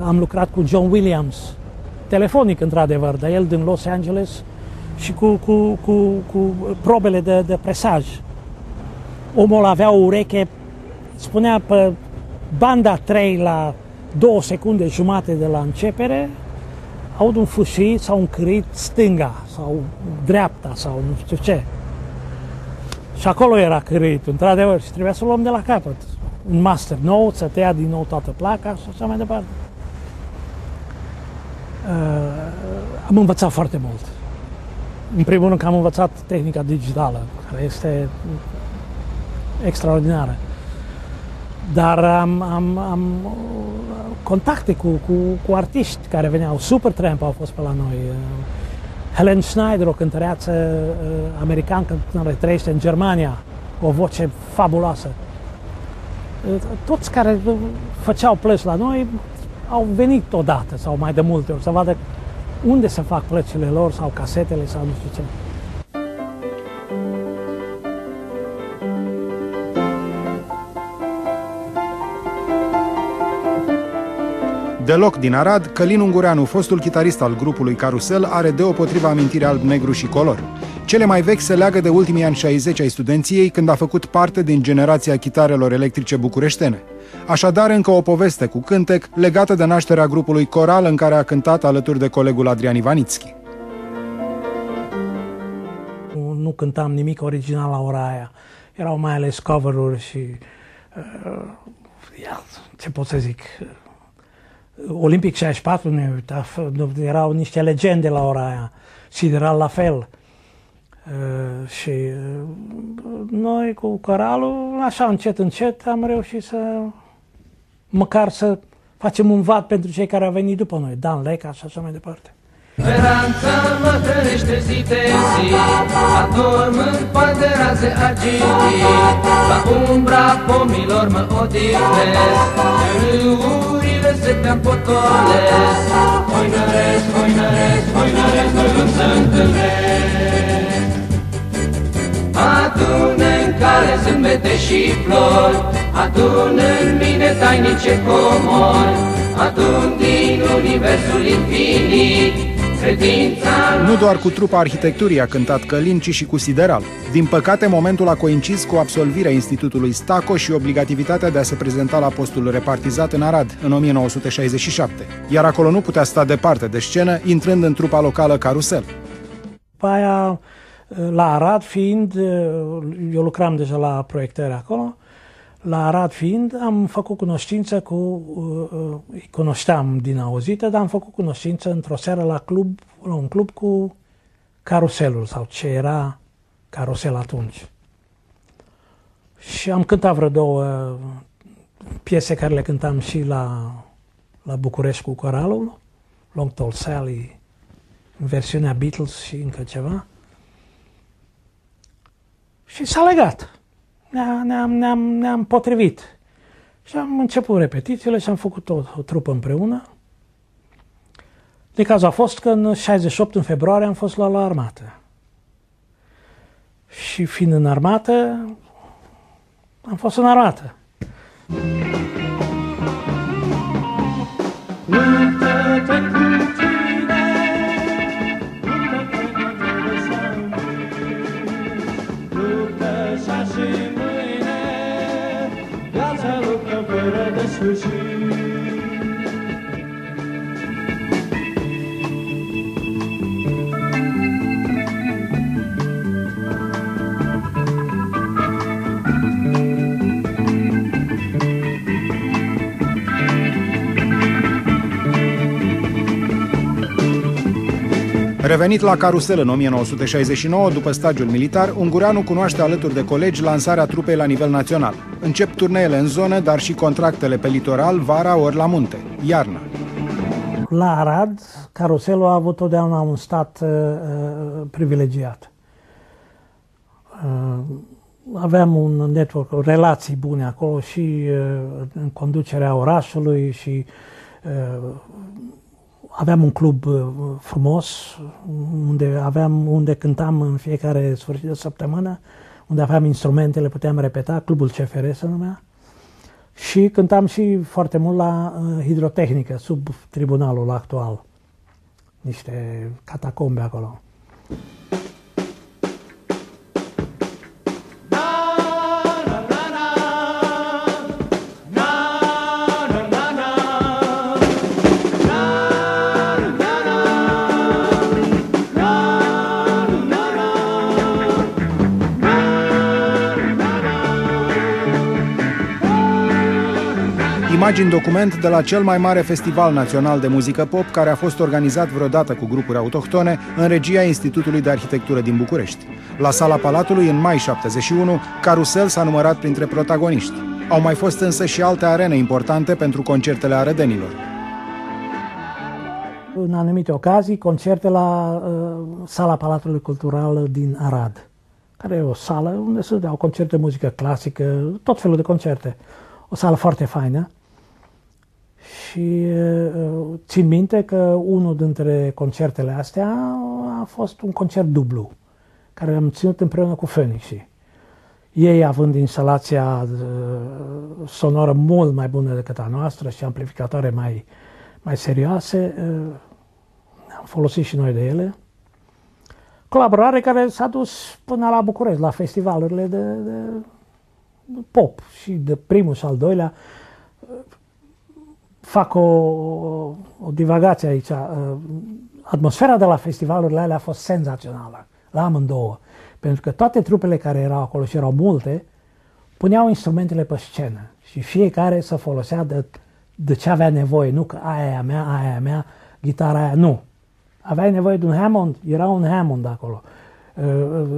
Am lucrat cu John Williams, telefonic într-adevăr, dar el din Los Angeles și cu probele de presaj. Omul avea o ureche, spunea pe banda 3 la 2 secunde jumate de la începere, aud un fâșii sau un cârit stânga sau dreapta sau nu știu ce. Și acolo era câritul, într-adevăr, și trebuia să-l luăm de la capăt. Un master nou, să tăia din nou toată placa și așa mai departe. Am învățat foarte mult. În primul rând că am învățat tehnica digitală, care este extraordinară. Dar am contacte cu artiști care veneau. Supertramp au fost pe la noi. Helen Schneider, o cântăreață americană care trăiește în Germania, o voce fabuloasă. Toți care făceau plăci la noi au venit odată sau mai de multe ori să vadă unde se fac plăcile lor sau casetele sau nu știu ce. Deloc din Arad, Călin Ungureanu, fostul chitarist al grupului Carusel, are deopotrivă amintiri alb, negru și color. Cele mai vechi se leagă de ultimii ani 60 ai studenției, când a făcut parte din generația chitarelor electrice bucureștene. Așadar, încă o poveste cu cântec legată de nașterea grupului Coral, în care a cântat alături de colegul Adrian Ivanițchi. Nu cântam nimic original la ora aia. Erau mai ales cover-uri și... ce pot să zic... Olimpic 64 ne uita, erau niște legende la ora aia, Sideral la fel. Și noi cu Coralul, așa încet, încet, am reușit să, măcar să facem un vat pentru cei care au venit după noi, Dan Leca și așa mai departe. Speranța mă trăiește zi de zi, adorm în poate raze agilii, la umbra pomilor mă odihnesc, râurile se te-am potolesc, hoinăresc, hoinăresc, hoinăresc, noi nu se întâlnesc. Adună în cale zâmbete și flori, adună în mine tainice comori, adun din universul infinit. Nu doar cu trupa arhitecturii a cântat Călin, ci și cu Sideral. Din păcate, momentul a coincis cu absolvirea Institutului Staco și obligativitatea de a se prezenta la postul repartizat în Arad, în 1967. Iar acolo nu putea sta departe de scenă, intrând în trupa locală Carusel. După aia, la Arad fiind, eu lucram deja la proiectări acolo, la Arad fiind, am făcut cunoștință cu, îi cunoșteam din auzită, dar am făcut cunoștință într-o seară la un club cu Caruselul, sau ce era Carusel atunci. Și am cântat vreo 2 piese care le cântam și la București cu Coralul, Long Tall Sally, în versiunea Beatles și încă ceva. Și s-a legat. Ne-am potrivit. Și am început repetițiile și am făcut o trupă împreună. De cazul a fost că în 68, în februarie, am fost la armată. Și fiind în armată, am fost în armată. Revenit la Carusel în 1969, după stagiul militar, Ungureanu cunoaște alături de colegi lansarea trupei la nivel național. Încep turneele în zonă, dar și contractele pe litoral, vara ori la munte, iarna. La Arad, Caruselul a avut totdeauna un stat privilegiat. Aveam un network, relații bune acolo și în conducerea orașului și aveam un club frumos unde cântam în fiecare sfârșit de săptămână, unde aveam instrumentele, puteam repeta, Clubul CFR se numea. Și cântam și foarte mult la hidrotehnică, sub tribunalul actual. Niște catacombe acolo. Imagini document de la cel mai mare festival național de muzică pop care a fost organizat vreodată cu grupuri autohtone în regia Institutului de Arhitectură din București. La Sala Palatului, în mai 71, Carusel s-a numărat printre protagoniști. Au mai fost însă și alte arene importante pentru concertele arădenilor. În anumite ocazii, concerte la Sala Palatului Cultural din Arad, care e o sală unde se dau concerte de muzică clasică, tot felul de concerte. O sală foarte faină. Și țin minte că unul dintre concertele astea a fost un concert dublu, care am ținut împreună cu Phoenixii. Ei având instalația sonoră mult mai bună decât a noastră și amplificatoare mai serioase, am folosit și noi de ele. Colaborare care s-a dus până la București, la festivalurile de pop și de primul și al doilea. Fac o divagație aici. Atmosfera de la festivalurile alea a fost senzațională, la amândouă. Pentru că toate trupele care erau acolo, și erau multe, puneau instrumentele pe scenă și fiecare se folosea de ce avea nevoie. Nu că aia e a mea, gitara aia, nu. Aveai nevoie de un Hammond, era un Hammond acolo.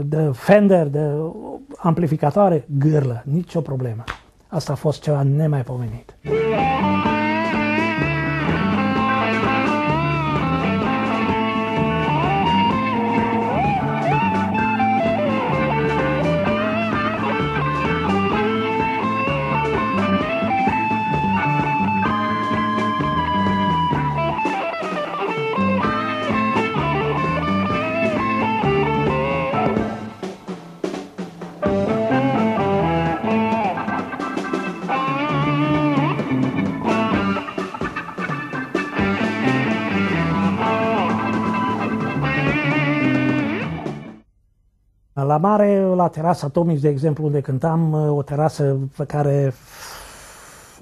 De Fender, de amplificatoare, gârlă, nicio problemă. Asta a fost ceva nemaipomenit. La mare, la terasa Tomic, de exemplu, unde cântam, o terasă pe care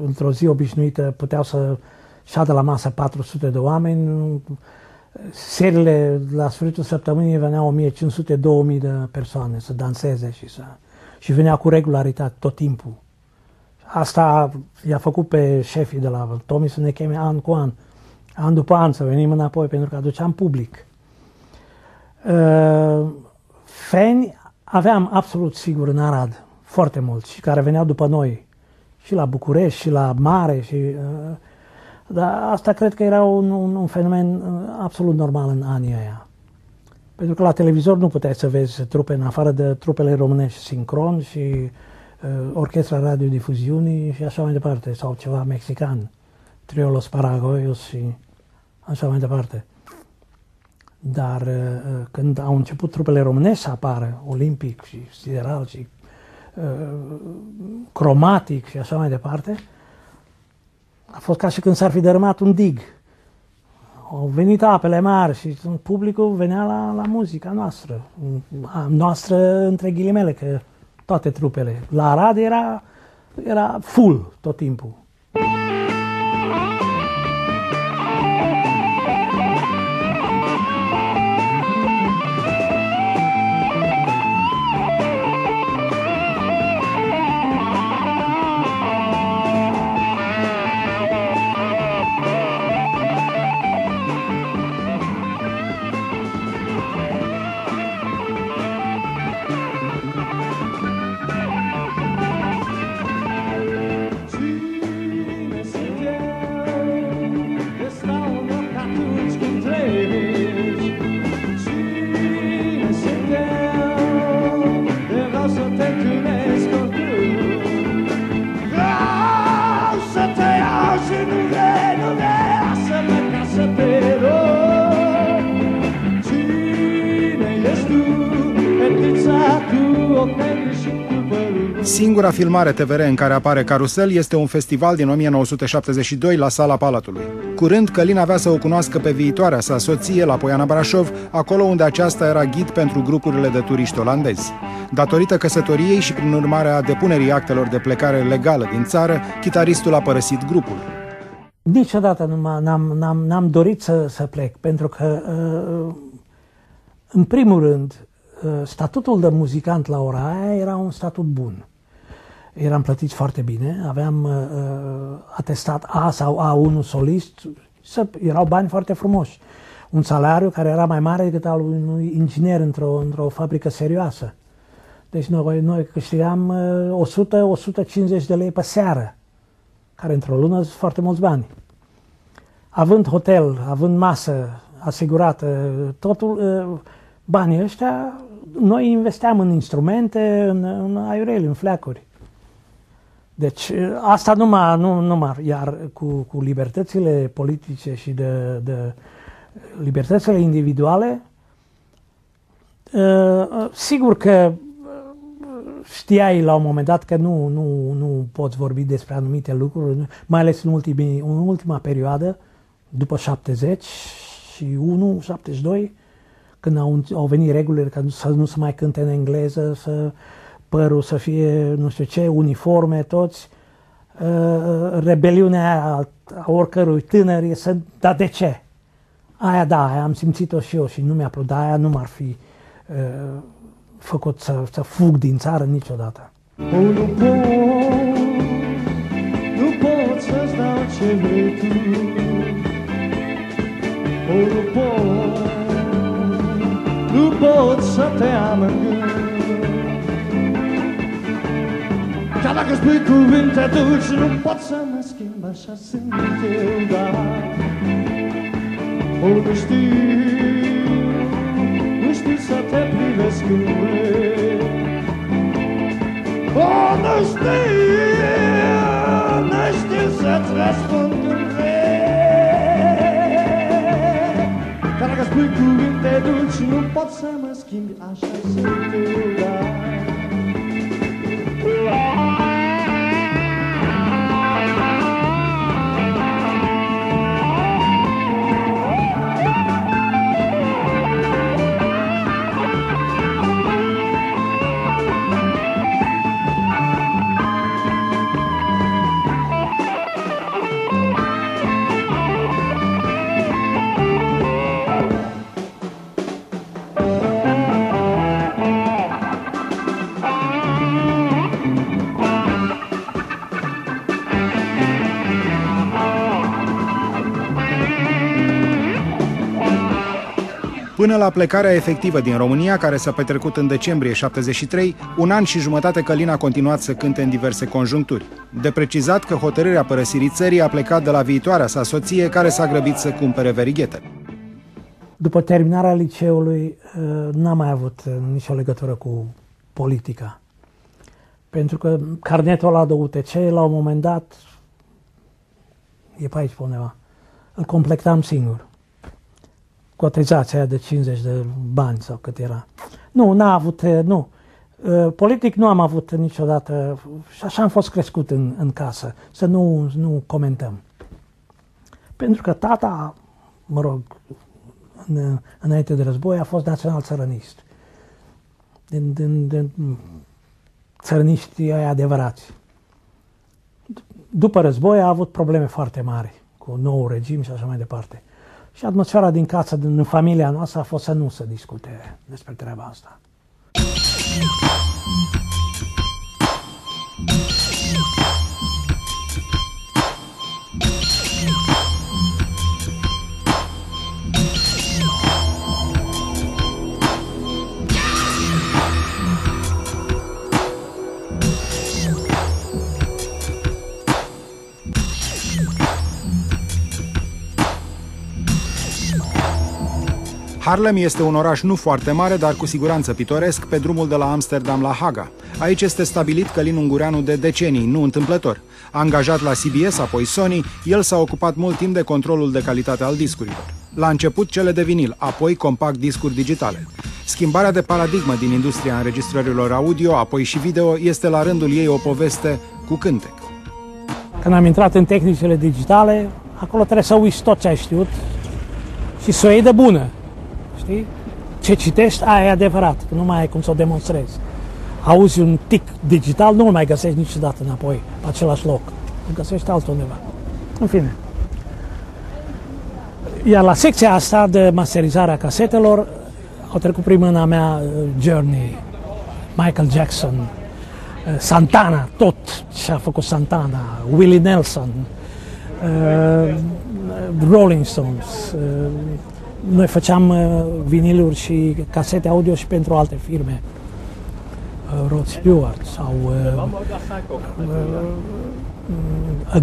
într-o zi obișnuită puteau să șadă la masă 400 de oameni. Serile, la sfârșitul săptămânii, veneau 1500-2000 de persoane să danseze și veneau cu regularitate tot timpul. Asta i-a făcut pe șefii de la Tomic să ne cheme an cu an, an după an, să venim înapoi, pentru că aduceam public. Fani aveam absolut sigur în Arad, foarte mulți, și care veneau după noi, și la București, și la mare, dar asta cred că era un fenomen absolut normal în anii ăia. Pentru că la televizor nu puteai să vezi trupe, în afară de trupele românești sincron și orchestra radiodifuziunii și așa mai departe, sau ceva mexican, Trio Los Paraguayos și așa mai departe. Dar când au început trupele românești să apară, Olimpic și Sideral și Cromatic și așa mai departe, a fost ca și când s-ar fi dărâmat un dig. Au venit apele mari și publicul venea la muzica noastră. Noastră între ghilimele, că toate trupele. La Arad era full tot timpul. Cine ești tu, fetița tu, o și cu părul Singura filmare TVR în care apare Carusel este un festival din 1972 la Sala Palatului. Curând, Călin avea să o cunoască pe viitoarea sa soție la Poiana Brașov, acolo unde aceasta era ghid pentru grupurile de turiști olandezi. Datorită căsătoriei și prin urmarea depunerii actelor de plecare legală din țară, chitaristul a părăsit grupul. Niciodată n-am dorit să plec, pentru că, în primul rând, statutul de muzicant la ora aia era un statut bun. Eram plătiți foarte bine, aveam atestat A sau A1 solist, erau bani foarte frumoși. Un salariu care era mai mare decât al unui inginer într-o fabrică serioasă. Deci noi câștigam 100-150 de lei pe seară, care într-o lună sunt foarte mulți bani. Având hotel, având masă asigurată, totul, banii ăștia, noi investeam în instrumente, în aiureli, în fleacuri. Deci asta iar cu libertățile politice și de libertățile individuale, sigur că știai la un moment dat că nu poți vorbi despre anumite lucruri, mai ales în ultima perioadă, după 71, 72, când au venit regulile ca să nu se mai cânte în engleză, părul să fie nu știu ce, uniforme, toți. Rebeliunea a oricărui tânăr e să... Dar de ce? Aia am simțit-o și eu și nu mi-a plăcut, aia nu m-ar fi făcut să fug din țară niciodată. Nu pot să-ți dau ce vrei tu. Nu pot să te am în gând. Chiar dacă spui cuvinte dulci, nu pot să mă schimb, așa sunt eu, dar nu știu să te privesc când vrei. Nu știu să-ți răspund când vrei. Chiar dacă spui cuvinte dulci, nu pot să mă schimbi, așa sunt eu, dar Până la plecarea efectivă din România, care s-a petrecut în decembrie 73, un an și jumătate Călin a continuat să cânte în diverse conjuncturi. De precizat că hotărârea părăsirii țării a plecat de la viitoarea sa soție, care s-a grăbit să cumpere verighete. După terminarea liceului, n-am mai avut nicio legătură cu politica. Pentru că carnetul ăla de UTC, la un moment dat, e pe aici pe undeva, îl completam singur. Cotizația aia de 50 de bani sau cât era. Nu. Politic nu am avut niciodată și așa am fost crescut în casă, să nu comentăm. Pentru că tata, înainte de război, a fost național-țărănist. Din țărăniștii aia adevărați. După război a avut probleme foarte mari cu nou regim și așa mai departe. Și atmosfera din casă, din familia noastră, a fost să nu se discute despre treaba asta. Haarlem este un oraș nu foarte mare, dar cu siguranță pitoresc, pe drumul de la Amsterdam la Haga. Aici este stabilit Călin Ungureanu de decenii, nu întâmplător. Angajat la CBS, apoi Sony, el s-a ocupat mult timp de controlul de calitate al discurilor. La început cele de vinil, apoi compact discuri digitale. Schimbarea de paradigmă din industria înregistrărilor audio, apoi și video, este la rândul ei o poveste cu cântec. Când am intrat în tehnicile digitale, acolo trebuie să uiți tot ce ai știut și să o iei de bună. Știi? Ce citești, aia e adevărat, că nu mai ai cum să o demonstrezi. Auzi un tic digital, nu-l mai găsești niciodată înapoi, pe același loc. Îl găsești altundeva. În fine. Iar la secția asta de masterizare a casetelor au trecut prin mâna mea Journey, Michael Jackson, Santana, tot ce a făcut Santana, Willie Nelson, Rolling Stones. Noi făceam viniluri și casete audio și pentru alte firme. Rod Stewart sau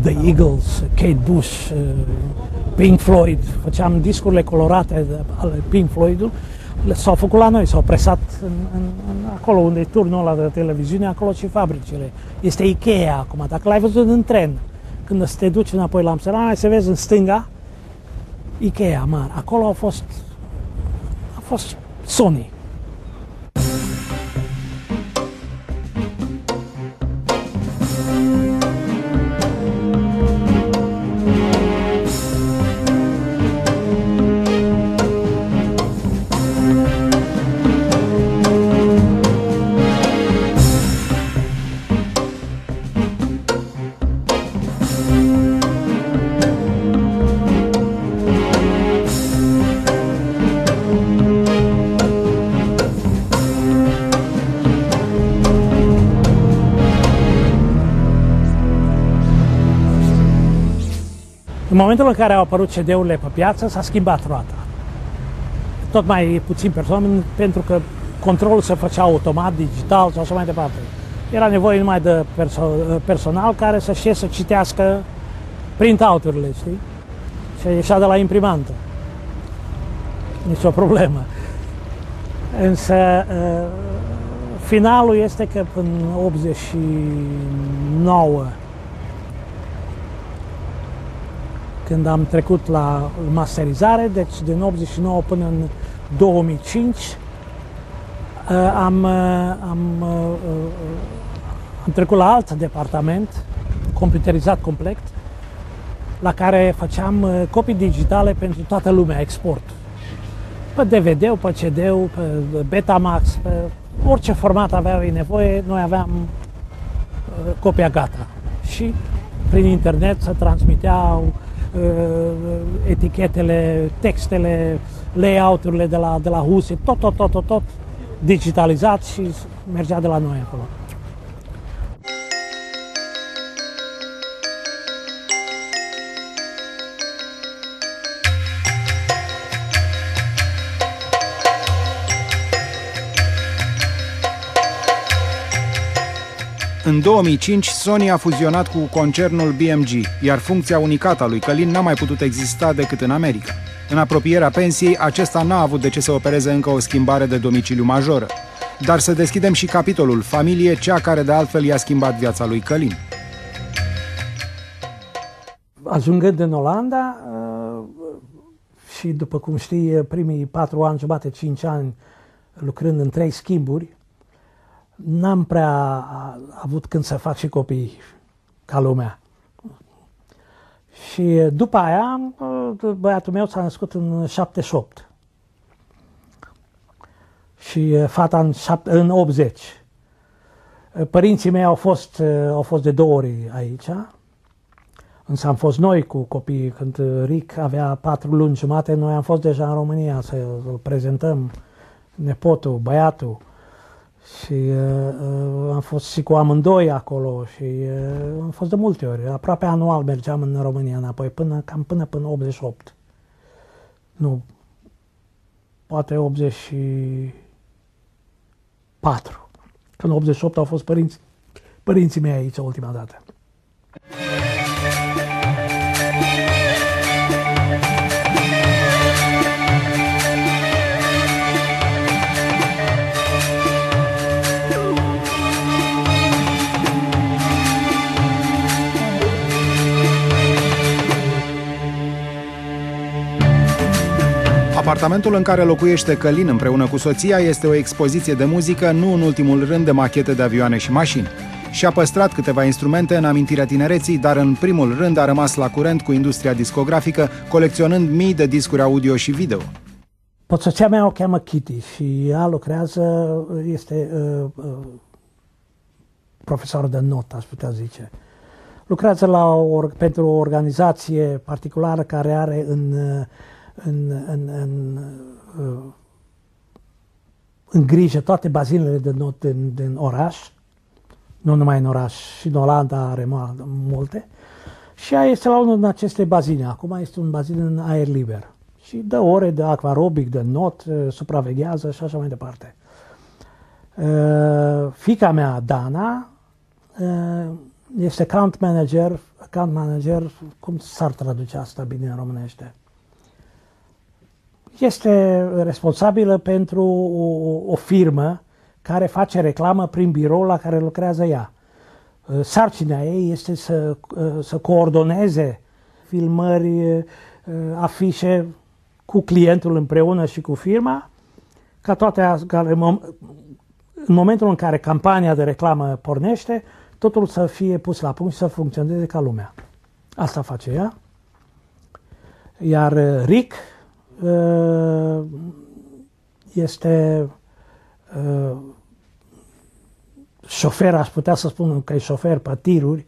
The Eagles, Kate Bush, Pink Floyd. Făceam discurile colorate ale Pink Floyd-ului. S-au făcut la noi, s-au presat acolo unde e turnul ăla de televiziune, acolo și fabricile. Este Ikea acum. Dacă l-ai văzut în tren, când te duci înapoi la Amsterdam, se vezi în stânga Ikea mare. Acolo a fost Sony. În momentul în care au apărut CD-urile pe piață, s-a schimbat roata. Tot mai puțin persoane, pentru că controlul se făcea automat, digital sau așa mai departe. Era nevoie numai de personal care să știe să citească print-out-urile, știi? Și ieșea de la imprimantă. Nici o problemă. Însă, finalul este că în 89, când am trecut la masterizare, deci din 89 până în 2005, am trecut la alt departament, computerizat complet, la care făceam copii digitale pentru toată lumea, export. Pe DVD, pe CD, pe Betamax, pe orice format aveau ei nevoie, noi aveam copia gata. Și prin internet se transmiteau etichetele, textele, layout-urile de la huse, tot digitalizat și mergea de la noi acolo. În 2005, Sony a fuzionat cu concernul BMG, iar funcția unicată a lui Călin n-a mai putut exista decât în America. În apropierea pensiei, acesta n-a avut de ce să opereze încă o schimbare de domiciliu majoră. Dar să deschidem și capitolul familie, cea care de altfel i-a schimbat viața lui Călin. Ajungând în Olanda, și după cum știi, primii 4 ani, jumate, 5 ani, lucrând în 3 schimburi, n-am prea avut când să fac și copii ca lumea. Și după aia, băiatul meu s-a născut în 78 și fata în 80. Părinții mei au fost de 2 ori aici, însă am fost noi cu copiii. Când Rick avea 4 luni jumate, noi am fost deja în România să-l prezentăm, nepotul, băiatul. Și am fost și cu amândoi acolo și am fost de multe ori. Aproape anual mergeam în România înapoi, până în 88. Nu, poate 84. Când în 88 au fost părinții mei aici ultima dată. Apartamentul în care locuiește Călin împreună cu soția este o expoziție de muzică, nu în ultimul rând de machete de avioane și mașini. Și-a păstrat câteva instrumente în amintirea tinereții, dar în primul rând a rămas la curent cu industria discografică, colecționând mii de discuri audio și video. Soția mea o cheamă Kitty și ea lucrează, este profesor de not, aș putea zice. Lucrează pentru o organizație particulară care are în grijă toate bazinele de not din oraș, nu numai în oraș, și în Olanda are multe. Și ea este la unul din aceste bazine. Acum este un bazin în aer liber. Și dă ore de acvarobic, de not, supraveghează și așa mai departe. Fiica mea, Dana, este account manager, cum s-ar traduce asta bine în românește? Este responsabilă pentru o firmă care face reclamă prin birou la care lucrează ea. Sarcina ei este să coordoneze filmări, afișe cu clientul împreună și cu firma, ca toate, în momentul în care campania de reclamă pornește, totul să fie pus la punct și să funcționeze ca lumea. Asta face ea. Iar Rick este șofer, aș putea să spun că e șofer pe tiruri,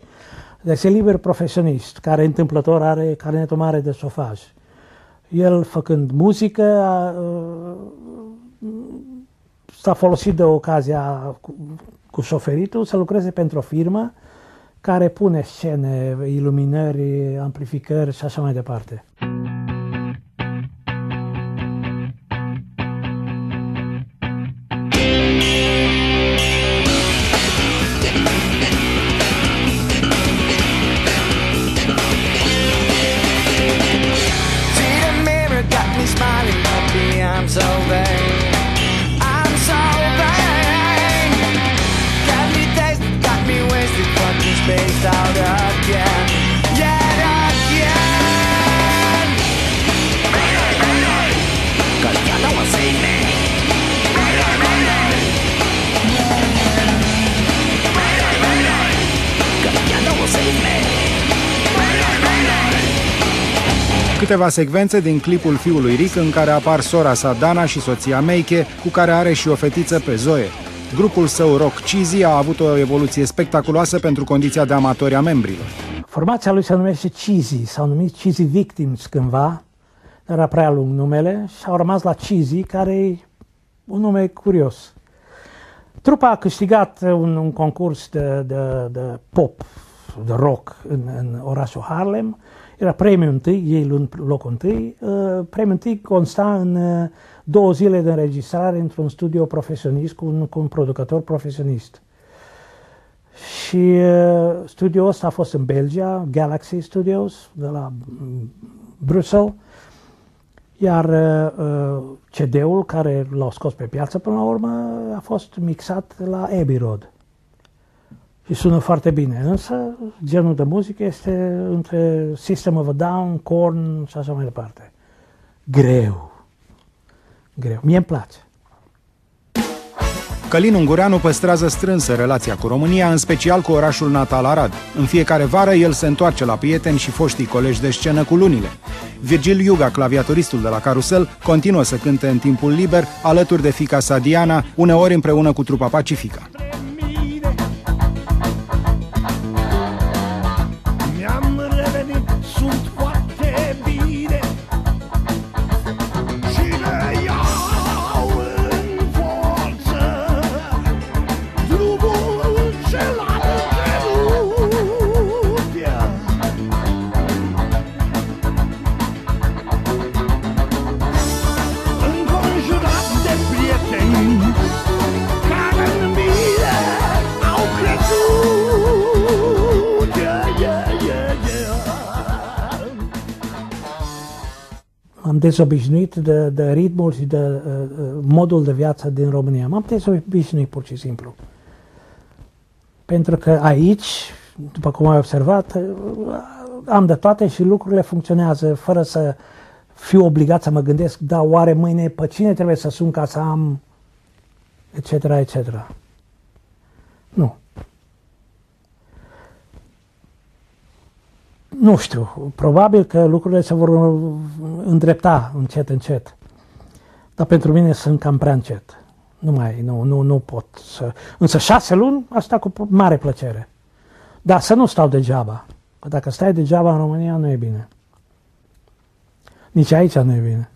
este liber profesionist, care întâmplător are carnetul mare de șofaj. El, făcând muzică, s-a folosit de ocazia cu șoferitul să lucreze pentru o firmă care pune scene, iluminări, amplificări și așa mai departe. Câteva secvențe din clipul fiului Rick în care apar sora sa Dana și soția Meike, cu care are și o fetiță pe Zoe. Grupul său rock Cheesy a avut o evoluție spectaculoasă pentru condiția de amatori a membrilor. Formația lui se numește Cheesy, s-au numit Cheesy Victims cândva, era prea lung numele, și au rămas la Cheesy, care e un nume curios. Trupa a câștigat un concurs de pop, de rock în orașul Harlem. Era premiul întâi, ei luând locul întâi. Premiul întâi consta în 2 zile de înregistrare într-un studio profesionist cu un producător profesionist. Și studioul ăsta a fost în Belgia, Galaxy Studios, de la Bruxelles, iar CD-ul care l-au scos pe piață până la urmă a fost mixat la Abbey Road. Și sună foarte bine, însă genul de muzică este între System of a Down, Korn și așa mai departe. Greu. Mie îmi place. Călin Ungureanu păstrează strânsă relația cu România, în special cu orașul natal Arad. În fiecare vară el se întoarce la prieteni și foștii colegi de scenă cu lunile. Virgil Iuga, claviatoristul de la Carusel, continuă să cânte în timpul liber, alături de fiica sa Diana, uneori împreună cu trupa Pacifica. M-am dezobișnuit de ritmul și de modul de viață din România. M-am dezobișnuit pur și simplu. Pentru că aici, după cum ai observat, am de toate și lucrurile funcționează fiu obligat să mă gândesc, da, oare mâine pe cine trebuie să sun ca să am, etc., etc. Nu. Nu știu, probabil că lucrurile se vor îndrepta încet, încet. Dar pentru mine sunt cam prea încet. Nu pot să... Însă 6 luni, asta cu mare plăcere. Dar să nu stau degeaba. Că dacă stai degeaba în România, nu e bine. Nici aici nu e bine.